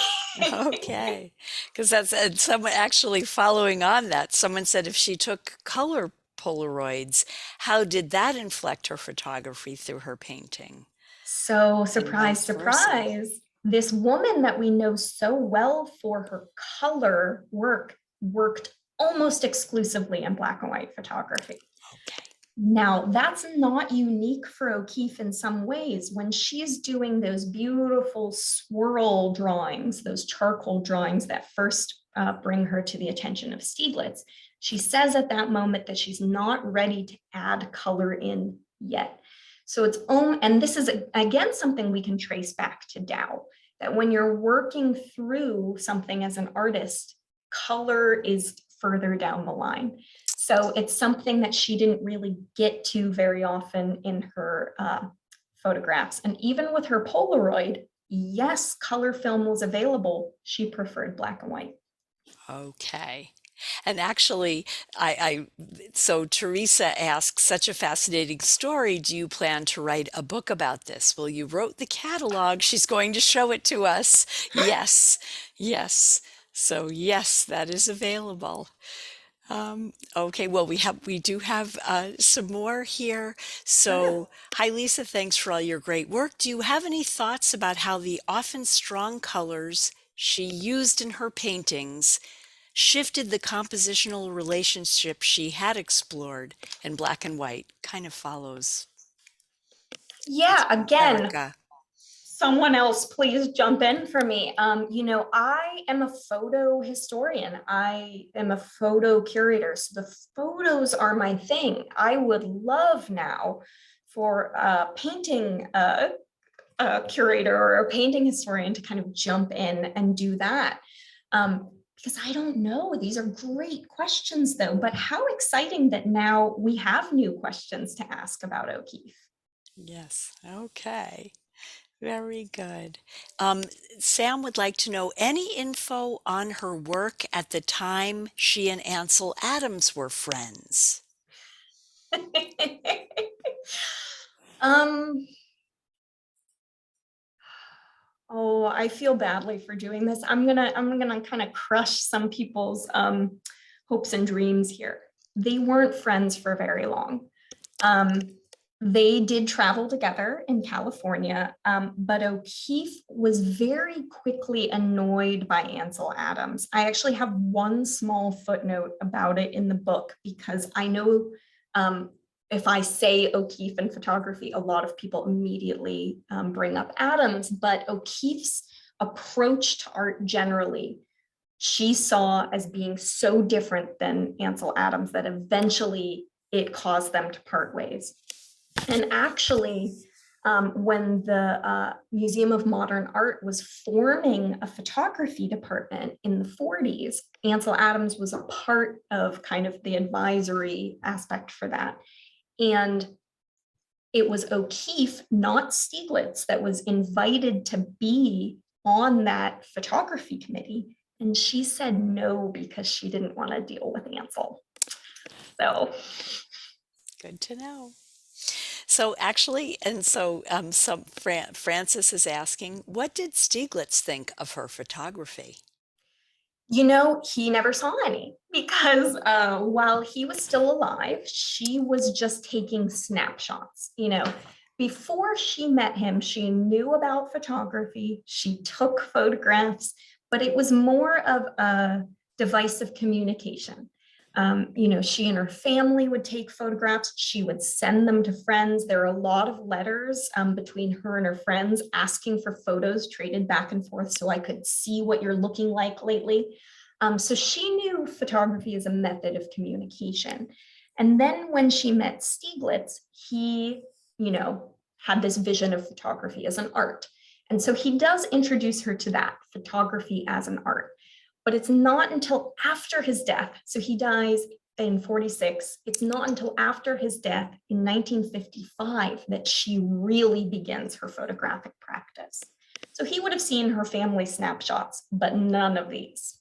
Okay, because that's someone actually following on that. Someone said if she took color Polaroids, how did that inflect her photography through her painting? So And surprise, vice versa. surprise, this woman that we know so well for her color work worked almost exclusively in black and white photography. Okay. Now, that's not unique for OKeefe in some ways. When she's doing those beautiful swirl drawings, those charcoal drawings that first bring her to the attention of Steglitz, she says at that moment that she's not ready to add color in yet. So it's only, and this is again something we can trace back to Tao, that when you're working through something as an artist, color is further down the line. So it's something that she didn't really get to very often in her photographs. And even with her Polaroid, yes, color film was available. She preferred black and white. Okay. And actually, so Teresa asks, such a fascinating story. Do you plan to write a book about this? Well, you wrote the catalog. She's going to show it to us. Yes, yes. So yes, that is available. Okay, well, we do have some more here. So, hi, Lisa. Thanks for all your great work. Do you have any thoughts about how the often strong colors she used in her paintings shifted the compositional relationship she had explored in black and white? Kind of follows. Yeah, again, Erica. someone else please jump in for me. I am a photo historian. I am a photo curator. So the photos are my thing. I would love now for a painting curator or a painting historian to kind of jump in and do that. Because I don't know, these are great questions though, but how exciting that now we have new questions to ask about OKeefe. Yes. Okay. Very good. Sam would like to know any info on her work at the time she and Ansel Adams were friends. um, oh, I feel badly for doing this. I'm gonna kind of crush some people's hopes and dreams here. They weren't friends for very long. They did travel together in California, but OKeefe was very quickly annoyed by Ansel Adams. I actually have one small footnote about it in the book because I know if I say OKeefe and photography, a lot of people immediately bring up Adams, but OKeefe's approach to art generally, she saw as being so different than Ansel Adams that eventually it caused them to part ways. And actually, when the Museum of Modern Art was forming a photography department in the 40s, Ansel Adams was a part of kind of the advisory aspect for that. And it was OKeefe, not Steglitz, that was invited to be on that photography committee. And she said no because she didn't want to deal with Ansel. So Good to know. So actually, and so Francis is asking, what did Stieglitz think of her photography? he never saw any because while he was still alive, she was just taking snapshots. Before she met him, she knew about photography. She took photographs, but it was more of a device of communication. She and her family would take photographs. She would send them to friends. There are a lot of letters between her and her friends asking for photos traded back and forth so I could see what you're looking like lately. So she knew photography as a method of communication. And then when she met Steglitz, he, had this vision of photography as an art. And so he does introduce her to that, photography as an art. But it's not until after his death, so he dies in 46, it's not until after his death in 1955 that she really begins her photographic practice. So he would have seen her family snapshots, but none of these.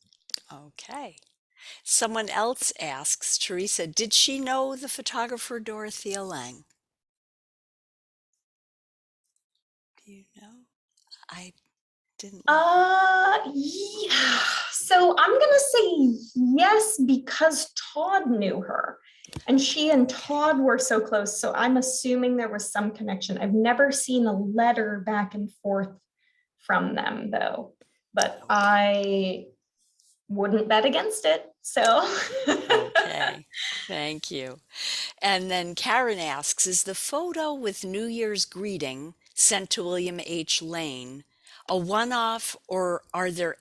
Okay. Someone else asks, Teresa, did she know the photographer Dorothea Lange? Do you know? I didn't look. Yeah. So I'm gonna say yes, because Todd knew her and she and Todd were so close. So I'm assuming there was some connection. I've never seen a letter back and forth from them though, but I wouldn't bet against it. So Okay, thank you. And then Karen asks, is the photo with New Year's greeting sent to William H. Lane a one-off, or are there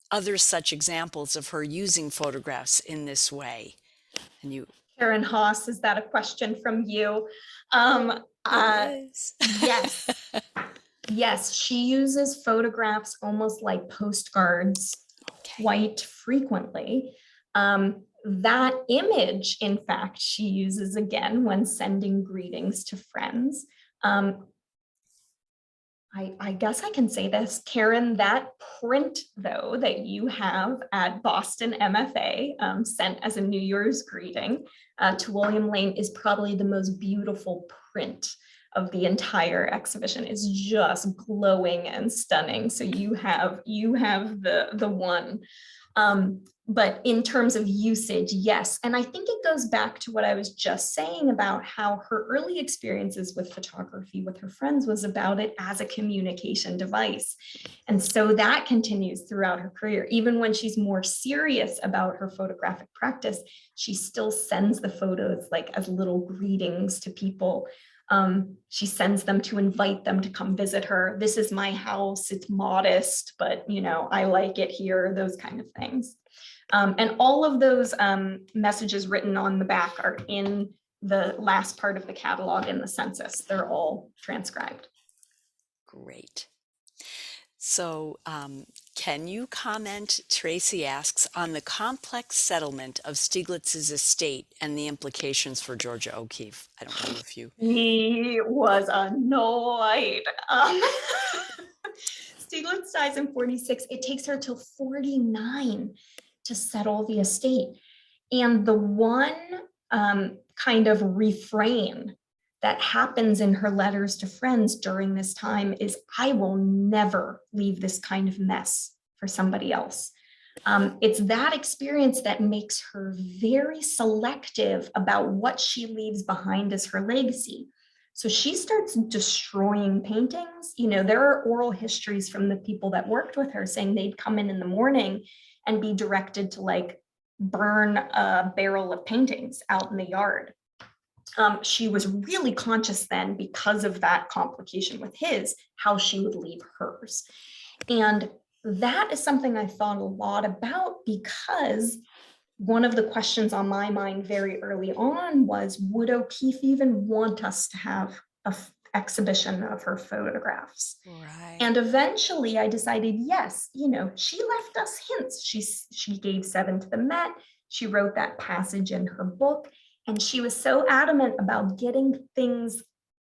other such examples of her using photographs in this way? And you, Karen Haas, is that a question from you? it is. Yes. Yes, she uses photographs almost like postcards Okay. quite frequently. That image, in fact, she uses again when sending greetings to friends. I guess I can say this, Karen, that print though that you have at Boston MFA sent as a New Year's greeting to William Lane is probably the most beautiful print of the entire exhibition. It's just glowing and stunning. So you have the one. But in terms of usage, yes. And I think it goes back to what I was just saying about how her early experiences with photography with her friends was about it as a communication device. And so that continues throughout her career. Even when she's more serious about her photographic practice, she still sends the photos like as little greetings to people. She sends them to invite them to come visit her. This is my house. It's modest, but I like it here, those kind of things. And all of those messages written on the back are in the last part of the catalog in the census. They're all transcribed. Great. So can you comment, Tracy asks, on the complex settlement of Steglitz's estate and the implications for Georgia O'Keeffe? I don't know if you... He was annoyed. Steglitz dies in 46. It takes her till 49 to settle the estate. And the one kind of refrain that happens in her letters to friends during this time is, I will never leave this kind of mess for somebody else. It's that experience that makes her very selective about what she leaves behind as her legacy. So she starts destroying paintings. There are oral histories from the people that worked with her saying they'd come in the morning and be directed to like burn a barrel of paintings out in the yard. She was really conscious then, because of that complication with his, how she would leave hers. And that is something I thought a lot about, because one of the questions on my mind very early on was, would O'Keeffe even want us to have an exhibition of her photographs? Right. And eventually I decided, yes, she left us hints. She gave 7 to the Met. She wrote that passage in her book. And she was so adamant about getting things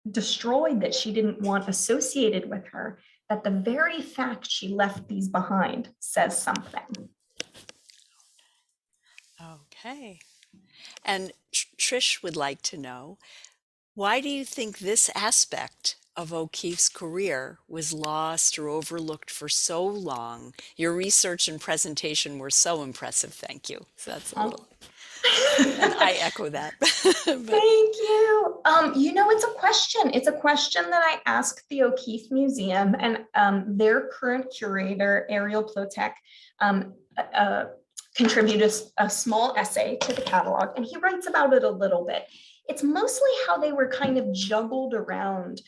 destroyed that she didn't want associated with her, that the very fact she left these behind says something. Okay. And Trish would like to know, why do you think this aspect of O'Keeffe's career was lost or overlooked for so long? Your research and presentation were so impressive. Thank you. So that's a little... And I echo that. Thank you. It's a question. It's a question that I asked the O'Keeffe Museum, and their current curator, Ariel Plotek, contributed a small essay to the catalog, and he writes about it a little bit. It's mostly how they were kind of juggled around.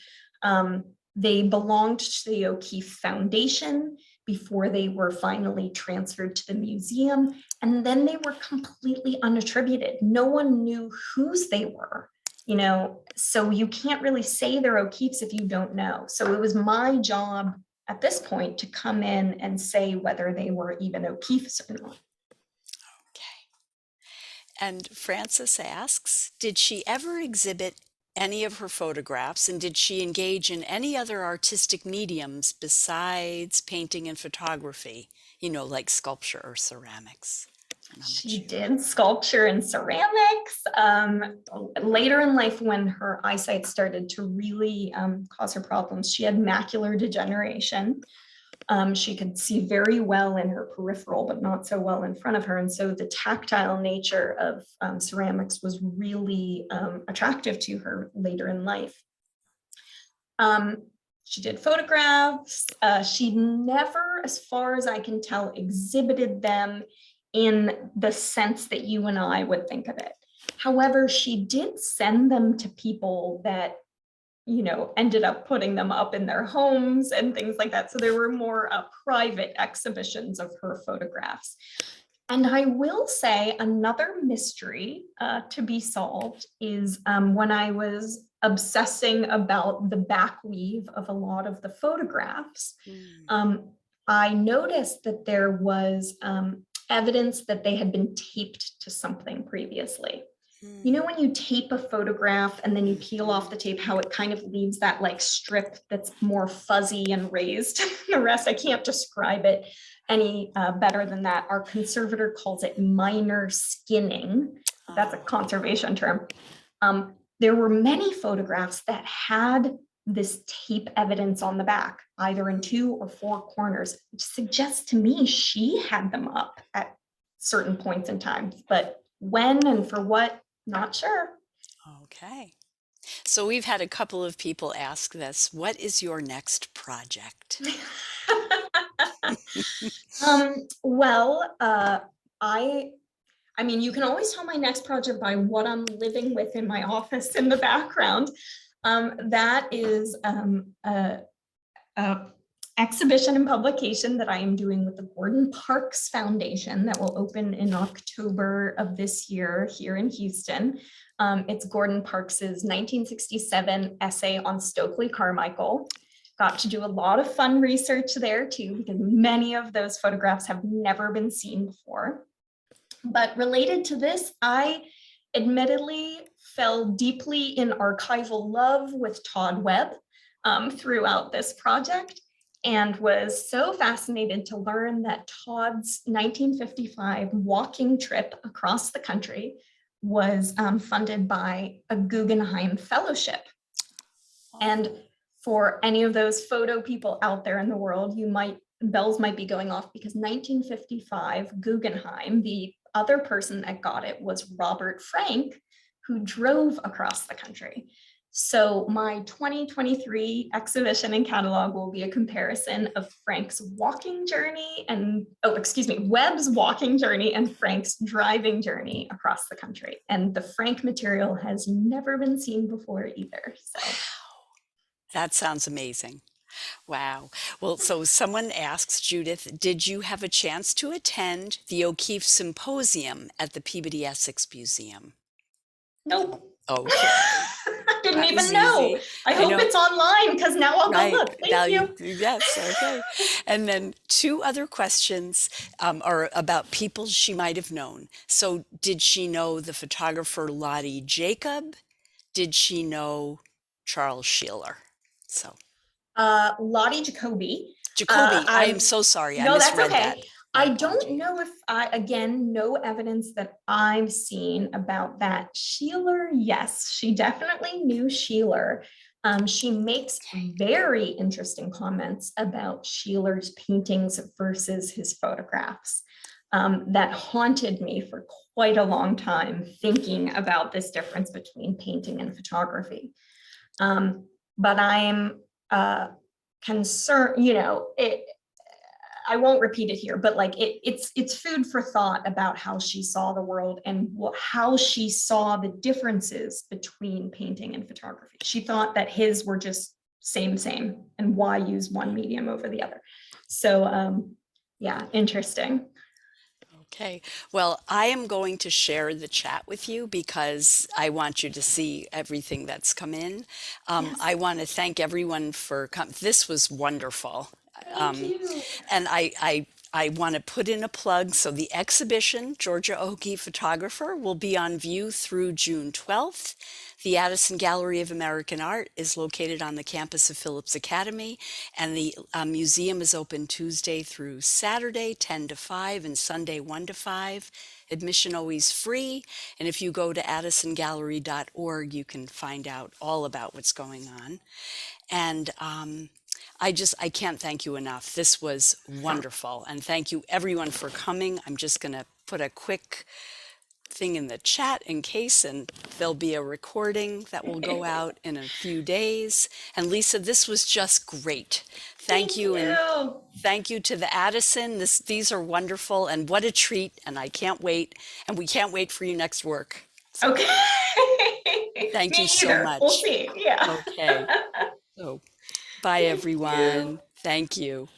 They belonged to the O'Keeffe Foundation before they were finally transferred to the museum. And then they were completely unattributed. No one knew whose they were, so you can't really say they're O'Keeffe's if you don't know. So it was my job at this point to come in and say whether they were even OKeeffe's or not. Okay. And Frances asks, did she ever exhibit any of her photographs, and did she engage in any other artistic mediums besides painting and photography, like sculpture or ceramics? She did sculpture and ceramics. Later in life, when her eyesight started to really cause her problems, she had macular degeneration. She could see very well in her peripheral, but not so well in front of her. And so the tactile nature of ceramics was really attractive to her later in life. She did photographs. She never, as far as I can tell, exhibited them in the sense that you and I would think of it. However, she did send them to people that ended up putting them up in their homes and things like that. So there were more private exhibitions of her photographs. And I will say another mystery to be solved is when I was obsessing about the back weave of a lot of the photographs, I noticed that there was evidence that they had been taped to something previously. You know, when you tape a photograph and then you peel off the tape, how it kind of leaves that like strip that's more fuzzy and raised. The rest, I can't describe it any better than that. Our conservator calls it minor skinning. That's a conservation term. There were many photographs that had this tape evidence on the back, either in 2 or 4 corners, which suggests to me she had them up at certain points in time, but when and for what, not sure. Okay. So we've had a couple of people ask this. What is your next project? Well, I mean, you can always tell my next project by what I'm living with in my office in the background. That is a exhibition and publication that I am doing with the Gordon Parks Foundation that will open in October of this year here in Houston. It's Gordon Parks's 1967 essay on Stokely Carmichael. Got to do a lot of fun research there too, because many of those photographs have never been seen before. But related to this, I admittedly fell deeply in archival love with Todd Webb throughout this project, and was so fascinated to learn that Todd's 1955 walking trip across the country was funded by a Guggenheim Fellowship. And for any of those photo people out there in the world, bells might be going off, because 1955 Guggenheim, the other person that got it was Robert Frank, who drove across the country. So my 2023 exhibition and catalog will be a comparison of Frank's walking journey and, Webb's walking journey and Frank's driving journey across the country. And the Frank material has never been seen before either. So that sounds amazing. Wow. Well, so someone asks, Judith, did you have a chance to attend the OKeefe Symposium at the Peabody Essex Museum? Nope. Okay. Didn't even know. I hope it's online, because now I'll go look. Thank you. Yes, okay. And then 2 other questions are about people she might have known. So did she know the photographer Lottie Jacob? Did she know Charles Sheeler? So Lottie Jacoby. I am so sorry. I misread that. I don't know if no evidence that I've seen about that. Sheeler, yes, she definitely knew Sheeler. She makes very interesting comments about Sheeler's paintings versus his photographs. That haunted me for quite a long time, thinking about this difference between painting and photography. But I'm concerned, I won't repeat it here, but it's food for thought about how she saw the world and how she saw the differences between painting and photography. She thought that his were just same, and why use one medium over the other? So yeah, interesting. Okay, well, I am going to share the chat with you because I want you to see everything that's come in. Yes. I want to thank everyone for coming. This was wonderful. Thank you. And I want to put in a plug. So the exhibition, Georgia OKeefe Photographer, will be on view through June 12th. The Addison Gallery of American Art is located on the campus of Phillips Academy, and the museum is open Tuesday through Saturday, 10 to 5, and Sunday, 1 to 5. Admission always free, and if you go to addisongallery.org, you can find out all about what's going on. And I can't thank you enough. This was wonderful. And thank you everyone for coming. I'm just going to put a quick thing in the chat in case, and there'll be a recording that will go out in a few days. And Lisa, this was just great. Thank you. And thank you to the Addison. These are wonderful, and what a treat. And I can't wait. And we can't wait for your next work. So, okay. Thank you so much. We'll see. Yeah. Okay. So, bye everyone. Thank you.